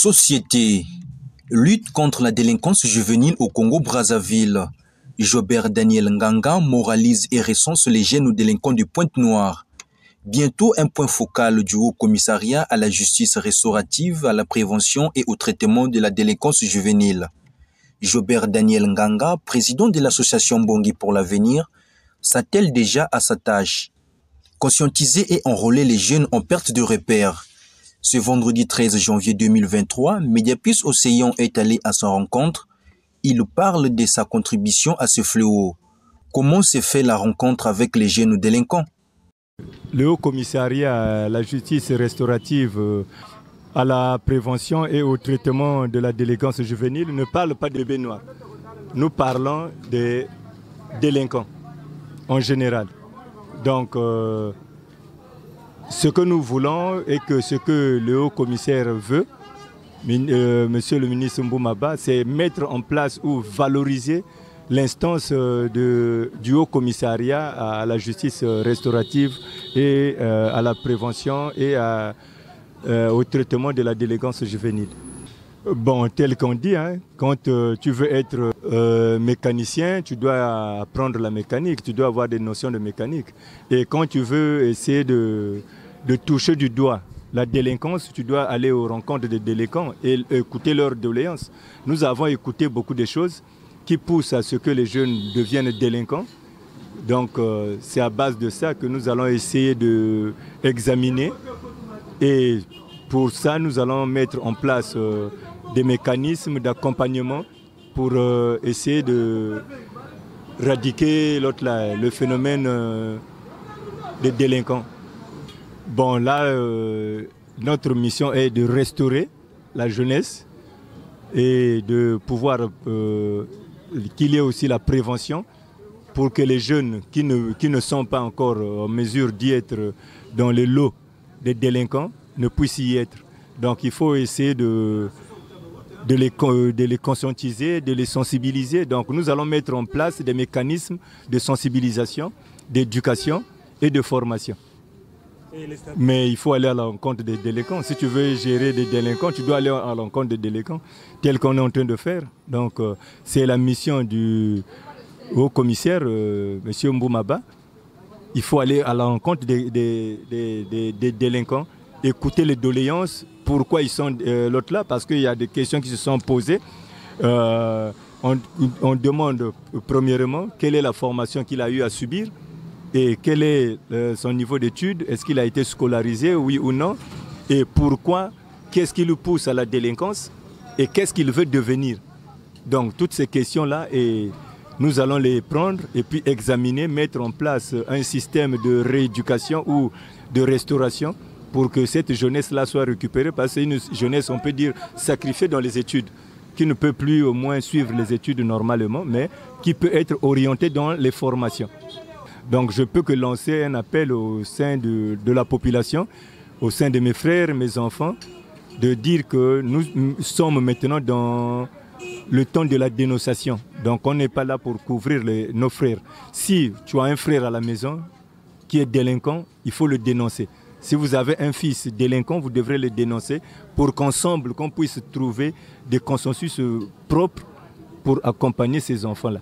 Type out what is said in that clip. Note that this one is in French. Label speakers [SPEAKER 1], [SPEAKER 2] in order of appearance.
[SPEAKER 1] Société. Lutte contre la délinquance juvénile au Congo-Brazzaville. Jobert Daniel Nganga moralise et recense les jeunes délinquants du Pointe-Noire. Bientôt un point focal du Haut-Commissariat à la justice restaurative, à la prévention et au traitement de la délinquance juvénile. Jobert Daniel Nganga, président de l'association Bongi pour l'avenir, s'attelle déjà à sa tâche. Conscientiser et enrôler les jeunes en perte de repères. Ce vendredi 13 janvier 2023, Mediapus Océan est allé à sa rencontre. Il parle de sa contribution à ce fléau. Comment s'est fait la rencontre avec les jeunes délinquants?
[SPEAKER 2] Le Haut Commissariat à la justice restaurative, à la prévention et au traitement de la délinquance juvénile ne parle pas de bébés noirs. Nous parlons des délinquants en général. Donc, ce que nous voulons et que ce que le Haut Commissaire veut, Monsieur le ministre Mboumaba, c'est mettre en place ou valoriser l'instance du Haut Commissariat à la justice restaurative et à la prévention et au traitement de la délinquance juvénile. Bon, tel qu'on dit, hein, quand tu veux être mécanicien, tu dois apprendre la mécanique, tu dois avoir des notions de mécanique. Et quand tu veux essayer de toucher du doigt la délinquance, tu dois aller aux rencontres des délinquants et écouter leurs doléances. Nous avons écouté beaucoup de choses qui poussent à ce que les jeunes deviennent délinquants. Donc c'est à base de ça que nous allons essayer d'examiner. Et pour ça, nous allons mettre en place des mécanismes d'accompagnement pour essayer de éradiquer le phénomène des délinquants. Bon, là, notre mission est de restaurer la jeunesse et de pouvoir qu'il y ait aussi la prévention pour que les jeunes qui ne sont pas encore en mesure d'y être dans le lot des délinquants ne puissent y être. Donc il faut essayer de les conscientiser, de les sensibiliser. Donc nous allons mettre en place des mécanismes de sensibilisation, d'éducation et de formation. Mais il faut aller à l'encontre des délinquants. Si tu veux gérer des délinquants, tu dois aller à l'encontre des délinquants, tel qu'on est en train de faire. Donc c'est la mission du haut commissaire, M. Mboumaba. Il faut aller à l'encontre des délinquants, écouter les doléances, pourquoi ils sont l'autre là, parce qu'il y a des questions qui se sont posées. On demande premièrement quelle est la formation qu'il a eu à subir et quel est son niveau d'études, est-ce qu'il a été scolarisé, oui ou non, et pourquoi, qu'est-ce qui le pousse à la délinquance et qu'est-ce qu'il veut devenir. Donc toutes ces questions-là, nous allons les prendre et puis examiner, mettre en place un système de rééducation ou de restauration pour que cette jeunesse-là soit récupérée, parce que c'est une jeunesse, on peut dire, sacrifiée dans les études, qui ne peut plus au moins suivre les études normalement, mais qui peut être orientée dans les formations. Donc je peux que lancer un appel au sein de la population, au sein de mes frères, mes enfants, de dire que nous sommes maintenant dans le temps de la dénonciation. Donc on n'est pas là pour couvrir nos frères. Si tu as un frère à la maison qui est délinquant, il faut le dénoncer. Si vous avez un fils délinquant, vous devrez le dénoncer pour qu'ensemble, qu'on puisse trouver des consensus propres pour accompagner ces enfants-là.